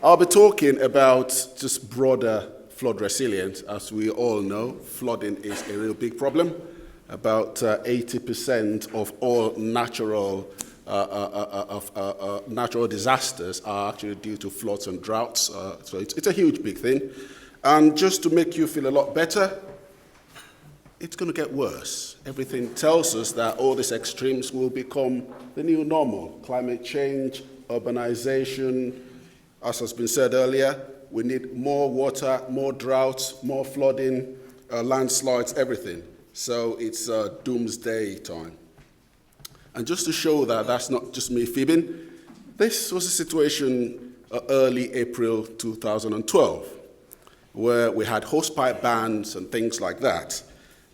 I'll be talking about just broader flood resilience. As we all know, flooding is a real big problem. About 80% of all natural disasters are actually due to floods and droughts. So it's a huge, big thing. And just to make you feel a lot better, it's going to get worse. Everything tells us that all these extremes will become the new normal. Climate change, urbanization. As has been said earlier, we need more water, more droughts, more flooding, landslides, everything. So it's doomsday time. And just to show that that's not just me fibbing, this was a situation early April 2012, where we had hosepipe bans and things like that.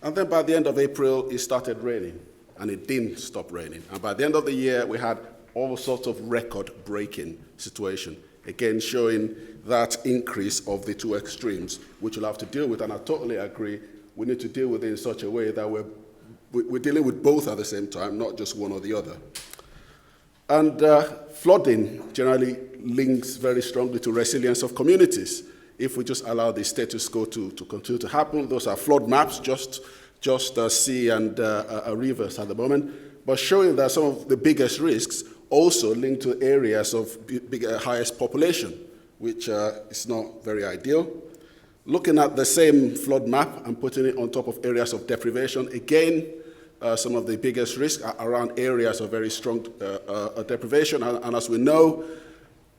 And then by the end of April, it started raining, and it didn't stop raining. And by the end of the year, we had all sorts of record-breaking situation. Again, showing that increase of the two extremes, which we'll have to deal with. And I totally agree, we need to deal with it in such a way that we're dealing with both at the same time, not just one or the other. And flooding generally links very strongly to resilience of communities. If we just allow the status quo to continue to happen, those are flood maps, just sea and rivers at the moment, but showing that some of the biggest risks also linked to areas of highest population, which is not very ideal. Looking at the same flood map and putting it on top of areas of deprivation, again, some of the biggest risks are around areas of very strong deprivation. And as we know,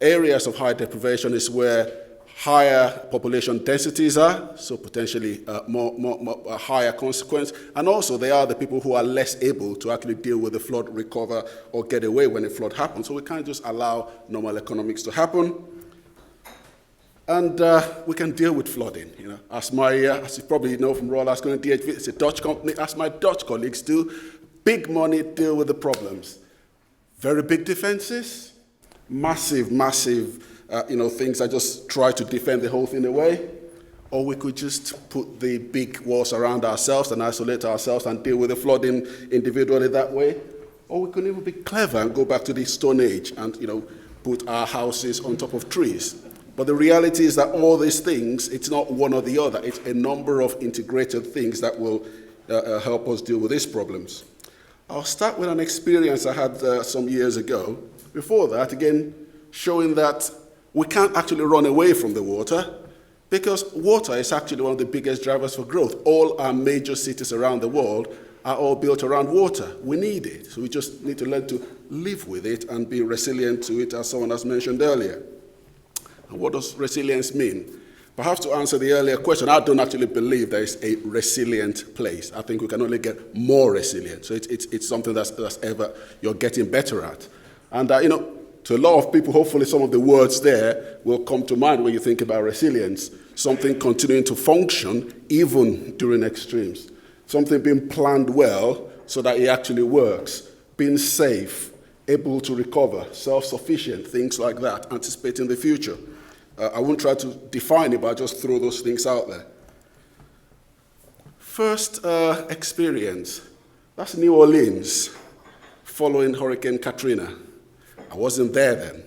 areas of high deprivation is where higher population densities are, so potentially more higher consequence. And also they are the people who are less able to actually deal with the flood, recover, or get away when a flood happens. So we can't just allow normal economics to happen. And we can deal with flooding. You know, as you probably know from Roll Ascon and DHV, it's a Dutch company, as my Dutch colleagues do. Big money, deal with the problems. Very big defenses, massive things that just try to defend the whole thing away, or we could just put the big walls around ourselves and isolate ourselves and deal with the flooding individually that way, or we could even be clever and go back to the Stone Age and put our houses on top of trees. But the reality is that all these things, it's not one or the other. It's a number of integrated things that will help us deal with these problems. I'll start with an experience I had some years ago. Before that, again, showing that we can't actually run away from the water, because water is actually one of the biggest drivers for growth. All our major cities around the world are all built around water. We need it. So we just need to learn to live with it and be resilient to it, as someone has mentioned earlier. And what does resilience mean? Perhaps to answer the earlier question, I don't actually believe there is a resilient place. I think we can only get more resilient. So it's something that's ever you're getting better at. And to a lot of people, hopefully some of the words there will come to mind when you think about resilience. Something continuing to function even during extremes. Something being planned well so that it actually works. Being safe, able to recover, self-sufficient, things like that, anticipating the future. I won't try to define it, but I'll just throw those things out there. First experience, that's New Orleans, following Hurricane Katrina. I wasn't there then,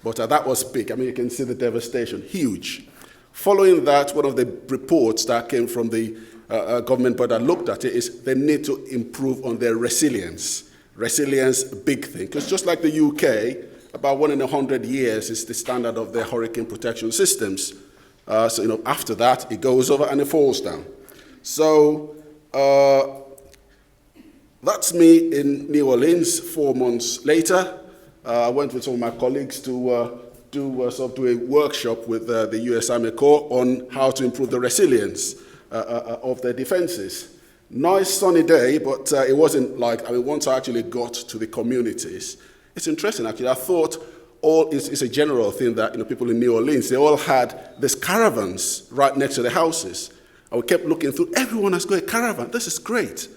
but that was big. I mean, you can see the devastation, huge. Following that, one of the reports that came from the government body that looked at it is they need to improve on their resilience. Resilience, big thing, because just like the UK, about 1 in 100 years is the standard of their hurricane protection systems. So after that, it goes over and it falls down. So that's me in New Orleans 4 months later. I went with some of my colleagues to do a workshop with the US Army Corps on how to improve the resilience of their defenses. Nice sunny day, but it wasn't once I actually got to the communities, it's interesting actually. I thought it's a general thing that people in New Orleans, they all had these caravans right next to their houses. And we kept looking through, everyone has got a caravan, this is great.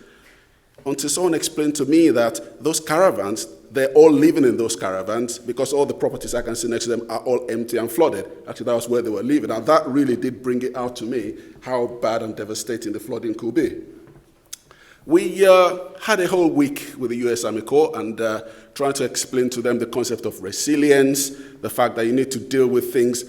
Until someone explained to me that those caravans, they're all living in those caravans because all the properties I can see next to them are all empty and flooded. Actually, that was where they were living. And that really did bring it out to me how bad and devastating the flooding could be. We had a whole week with the US Army Corps and trying to explain to them the concept of resilience, the fact that you need to deal with things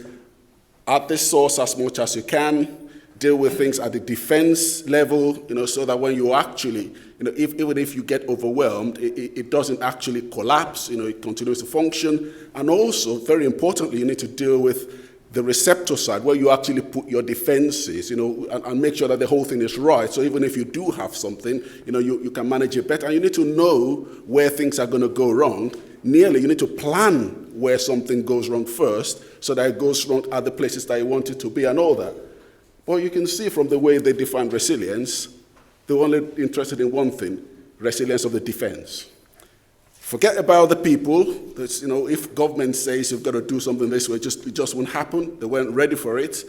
at the source as much as you can, deal with things at the defense level, so that when you actually, even if you get overwhelmed, it doesn't actually collapse, it continues to function. And also, very importantly, you need to deal with the receptor side, where you actually put your defenses, and make sure that the whole thing is right. So even if you do have something, you can manage it better. And you need to know where things are going to go wrong. You need to plan where something goes wrong first, so that it goes wrong at the places that you want it to be and all that. Well, you can see from the way they define resilience, they're only interested in one thing: resilience of the defense. Forget about the people. That's, if government says you've got to do something this way, it just won't happen. They weren't ready for it.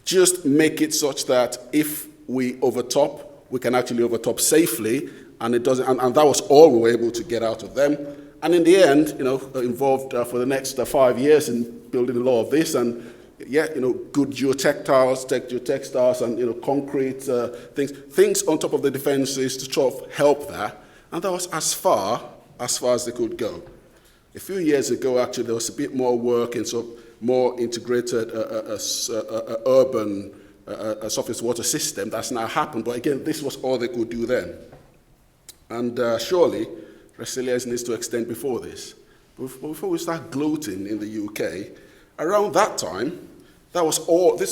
Just make it such that if we overtop, we can actually overtop safely, and it doesn't. And that was all we were able to get out of them. And in the end, involved for the next 5 years in building a lot of this, and good geotextiles, and concrete things on top of the defenses to try to help that. And that was as far as they could go. A few years ago, actually, there was a bit more work in sort of more integrated urban surface water system. That's now happened, but again, this was all they could do then. And surely, resilience needs to extend before this. Before we start gloating in the UK, around that time, this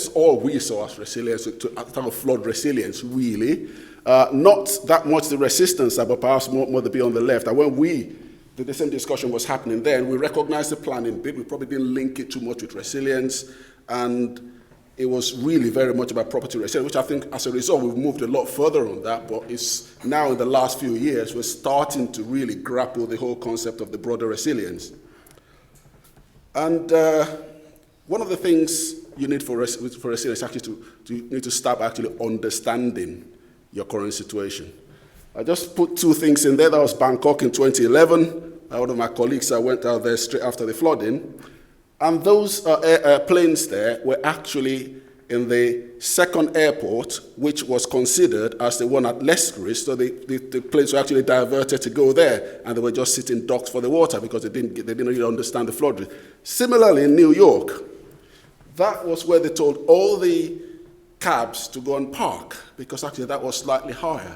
is all we saw as resilience, at the time of flood resilience, really. Not that much the resistance, but perhaps more the bit on the left. And when the same discussion was happening then, we recognized the planning bit. We probably didn't link it too much with resilience. And it was really very much about property resilience, which I think as a result, we've moved a lot further on that. But it's now in the last few years, we're starting to really grapple the whole concept of the broader resilience. And one of the things you need for resilience is actually you need to start actually understanding your current situation. I just put two things in there. That was Bangkok in 2011. One of my colleagues went out there straight after the flooding. And those planes there were actually in the second airport, which was considered as the one at less risk. So the planes were actually diverted to go there, and they were just sitting docked for the water because they didn't really understand the flood risk. Similarly, in New York, that was where they told all the cabs to go and park, because actually that was slightly higher.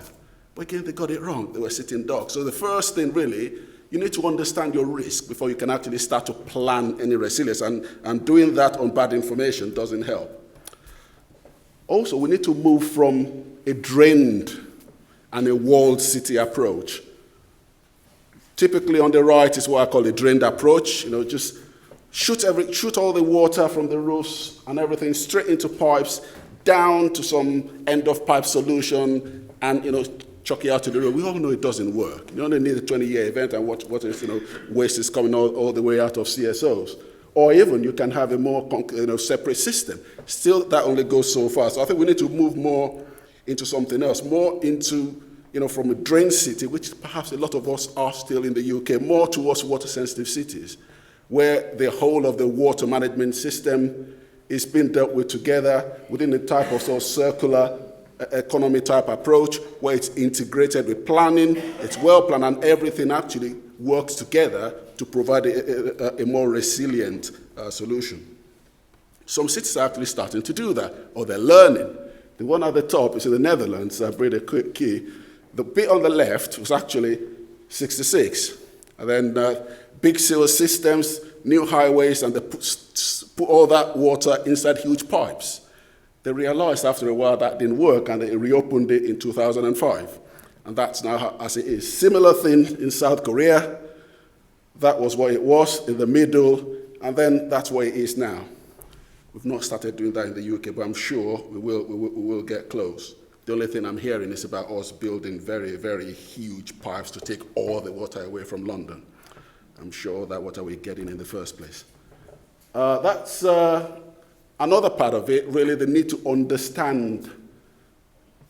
But again, they got it wrong. They were sitting docked. So the first thing, really, you need to understand your risk before you can actually start to plan any resilience, and doing that on bad information doesn't help. Also, we need to move from a drained and a walled city approach. Typically on the right is what I call a drained approach. Just shoot all the water from the roofs and everything straight into pipes, down to some end-of-pipe solution, and chuck it out to the road. We all know it doesn't work. You only need a 20-year event, and what is waste is coming all the way out of CSOs. Or even you can have a more separate system. Still, that only goes so far. So I think we need to move more into something else, more into from a drain city, which perhaps a lot of us are still in the UK, more towards water-sensitive cities, where the whole of the water management system is being dealt with together within a type of sort of circular economy type approach, where it's integrated with planning, it's well planned, and everything actually works together to provide a more resilient solution. Some cities are actually starting to do that, or they're learning. The one at the top is in the Netherlands, Breda Key. The bit on the left was actually 66. And then big sewer systems, new highways, and they put all that water inside huge pipes. They realized after a while that didn't work, and they reopened it in 2005. And that's now as it is. Similar thing in South Korea. That was what it was in the middle, and then that's what it is now. We've not started doing that in the UK, but I'm sure we will get close. The only thing I'm hearing is about us building very, very huge pipes to take all the water away from London. I'm sure that what are we getting in the first place. That's another part of it, really, the need to understand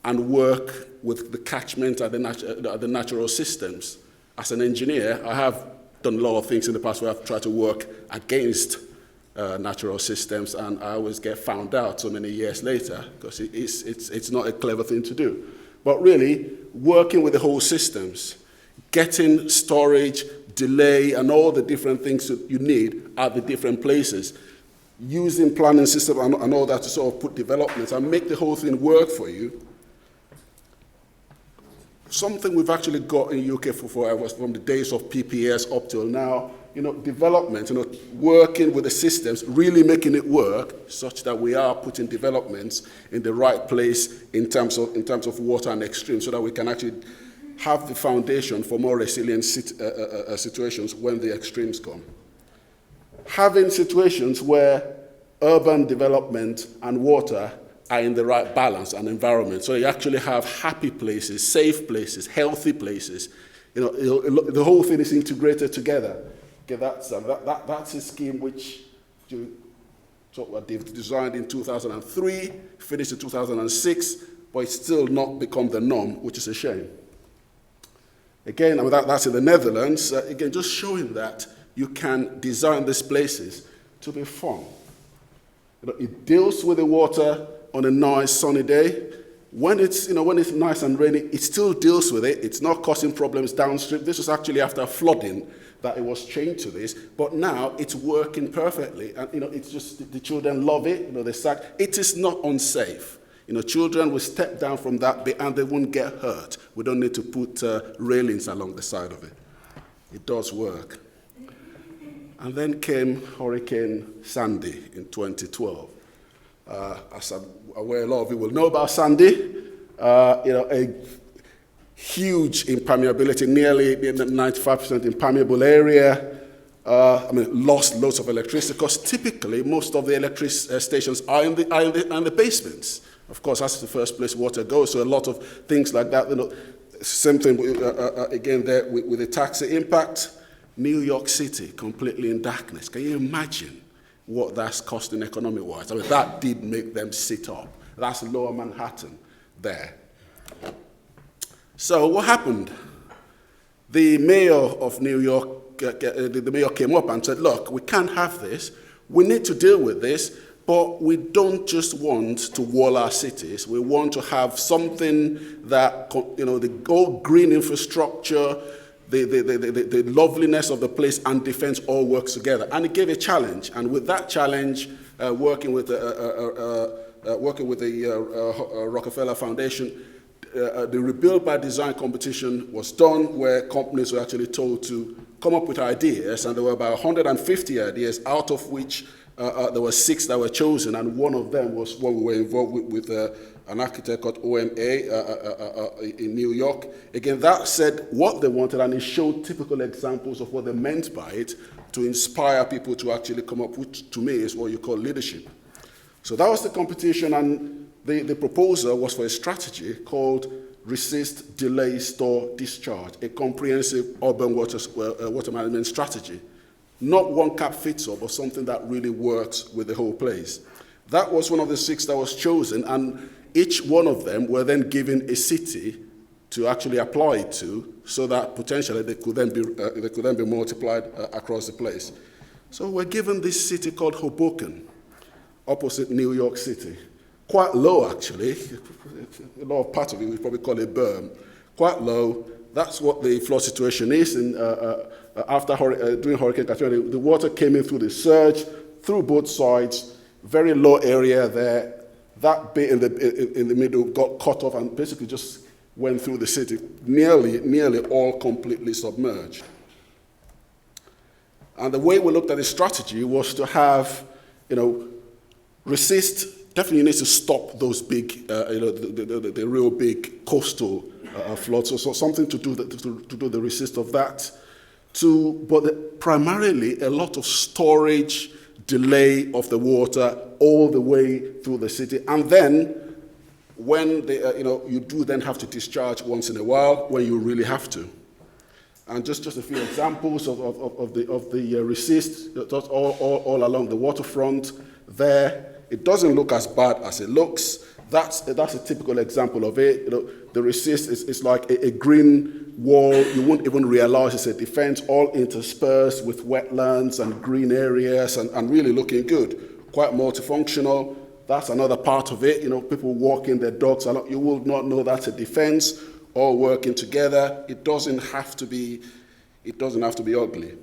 and work with the catchment and the natural systems. As an engineer, I have done a lot of things in the past where I've tried to work against natural systems, and I always get found out so many years later because it's not a clever thing to do. But really, working with the whole systems, getting storage, delay, and all the different things that you need at the different places, using planning system and all that to sort of put developments and make the whole thing work for you. Something we've actually got in UK for forever, from the days of PPS up till now, development, working with the systems, really making it work such that we are putting developments in the right place in terms of water and extreme, so that we can actually have the foundation for more resilient situations when the extremes come. Having situations where urban development and water are in the right balance and environment, so you actually have happy places, safe places, healthy places. The whole thing is integrated together. Okay, that's a scheme which they've designed in 2003, finished in 2006, but it's still not become the norm, which is a shame. Again, that's in the Netherlands. Again, just showing that you can design these places to be fun. It deals with the water on a nice sunny day. When it's nice and rainy, it still deals with it. It's not causing problems downstream. This was actually after flooding that it was changed to this, but now it's working perfectly. And it's just the children love it. It is not unsafe. Children will step down from that bit and they won't get hurt. We don't need to put railings along the side of it. It does work. And then came Hurricane Sandy in 2012. As I'm aware, a lot of you will know about Sandy. A huge impermeability, nearly 95% impermeable area. Lost loads of electricity, because typically most of the electric stations are in the basements. Of course, that's the first place water goes, so a lot of things like that. Same thing again there with the taxi impact. New York City completely in darkness. Can you imagine what that's costing economy-wise? That did make them sit up. That's Lower Manhattan there. So what happened? The mayor of New York, the mayor came up and said, look, we can't have this. We need to deal with this, but we don't just want to wall our cities. We want to have something that, the old green infrastructure, the loveliness of the place and defense all works together. And it gave a challenge. And with that challenge, working with the Rockefeller Foundation, the Rebuild by Design competition was done, where companies were actually told to come up with ideas, and there were about 150 ideas, out of which there were 6 that were chosen, and one of them was one we were involved with an architect called OMA in New York. Again, that said what they wanted, and it showed typical examples of what they meant by it, to inspire people to actually come up with, to me, is what you call leadership. So that was the competition, and the proposal was for a strategy called Resist, Delay, Store, Discharge, a comprehensive urban water management strategy. Not one cap fits all, but something that really works with the whole place. That was one of the 6 that was chosen, and each one of them were then given a city to actually apply it to, so that potentially they could then be multiplied across the place. So we're given this city called Hoboken, opposite New York City. Quite low, actually. A lot of parts of it we probably call it berm. Quite low. That's what the flood situation is. And during Hurricane Katrina, the water came in through the surge, through both sides. Very low area there. That bit in the middle got cut off and basically just went through the city, nearly all completely submerged. And the way we looked at the strategy was to have, resist. Definitely needs to stop those big, the real big coastal floods. So something to do the resist of that. But primarily a lot of storage, delay of the water all the way through the city, and then when you do then have to discharge once in a while when you really have to. And just a few examples of the resist all along the waterfront there. It doesn't look as bad as it looks. That's a typical example of it. The resist is like a green wall. You won't even realize it's a defense, all interspersed with wetlands and green areas, and really looking good. Quite multifunctional. That's another part of it. People walking their dogs a lot. You will not know that's a defense. all working together. It doesn't have to be ugly.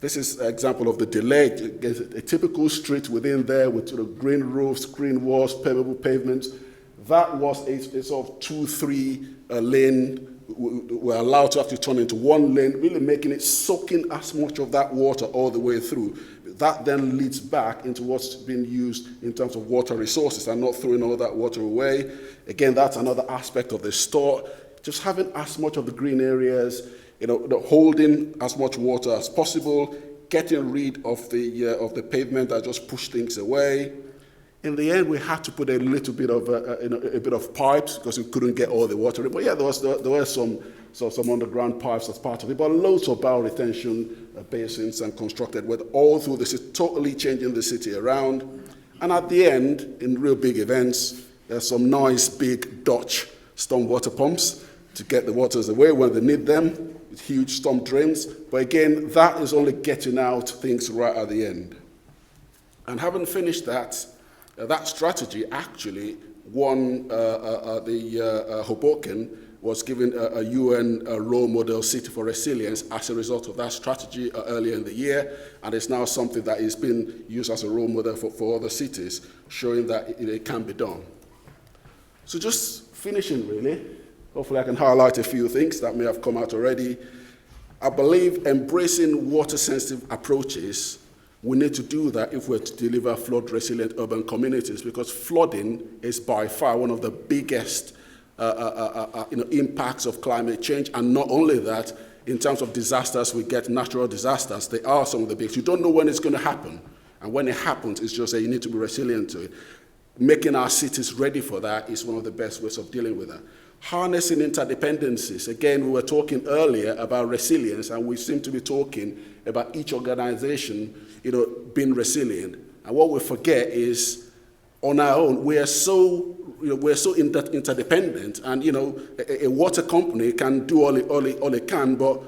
This is an example of the delay. A typical street within there with sort of green roofs, green walls, pavable pavements. That was a sort of 2-3 lane. We're allowed to actually turn into one lane, really making it soaking as much of that water all the way through. That then leads back into what's being used in terms of water resources and not throwing all that water away. Again, that's another aspect of the store. Just having as much of the green areas, holding as much water as possible, getting rid of the pavement that just push things away. In the end, we had to put a little bit of a bit of pipes because we couldn't get all the water in. But yeah, there were some underground pipes as part of it, but loads of bowel retention basins and constructed with all through the city, totally changing the city around. And at the end, in real big events, there's some nice big Dutch stormwater pumps to get the waters away when they need them, with huge storm drains. But again, that is only getting out things right at the end. And having finished that, that strategy actually won Hoboken was given a UN role model city for resilience as a result of that strategy earlier in the year, and it's now something that is being used as a role model for other cities, showing that it can be done. So just finishing really, hopefully I can highlight a few things that may have come out already. I believe embracing water-sensitive approaches, we need to do that if we're to deliver flood-resilient urban communities, because flooding is by far one of the biggest impacts of climate change. And not only that, in terms of disasters, we get natural disasters. They are some of the biggest. You don't know when it's going to happen. And when it happens, it's just that you need to be resilient to it. Making our cities ready for that is one of the best ways of dealing with that. Harnessing interdependencies. Again, we were talking earlier about resilience, and we seem to be talking about each organization, being resilient. And what we forget is, on our own, we're so interdependent, and a water company can do all it can, but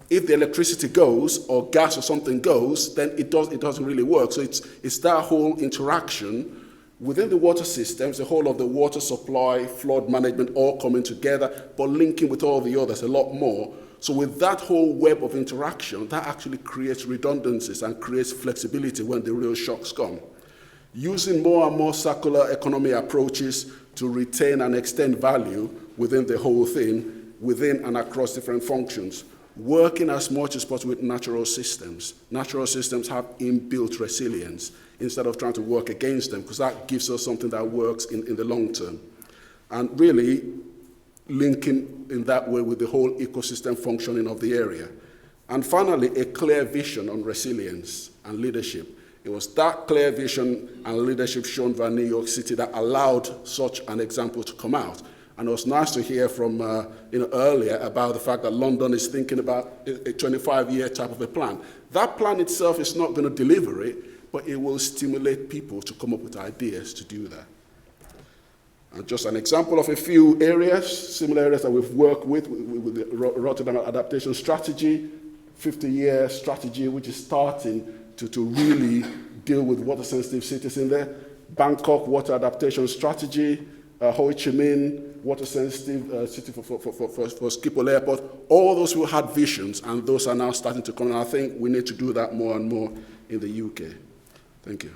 if the electricity goes or gas or something goes, then it doesn't really work. So it's that whole interaction within the water systems, the whole of the water supply, flood management, all coming together, but linking with all the others a lot more. So with that whole web of interaction, that actually creates redundancies and creates flexibility when the real shocks come. Using more and more circular economy approaches to retain and extend value within the whole thing, within and across different functions. Working as much as possible with natural systems. Natural systems have inbuilt resilience instead of trying to work against them, because that gives us something that works in the long term. And really linking in that way with the whole ecosystem functioning of the area. And finally, a clear vision on resilience and leadership. It was that clear vision and leadership shown by New York City that allowed such an example to come out. And it was nice to hear from earlier about the fact that London is thinking about a 25-year type of a plan. That plan itself is not going to deliver it, but it will stimulate people to come up with ideas to do that. And just an example of a few areas, similar areas that we've worked with the Rotterdam Adaptation Strategy, 50-year strategy, which is starting to really deal with water-sensitive cities in there. Bangkok Water Adaptation Strategy, Ho Chi Minh Water-Sensitive City for Schiphol Airport. All those who had visions, and those are now starting to come. And I think we need to do that more and more in the UK. Thank you.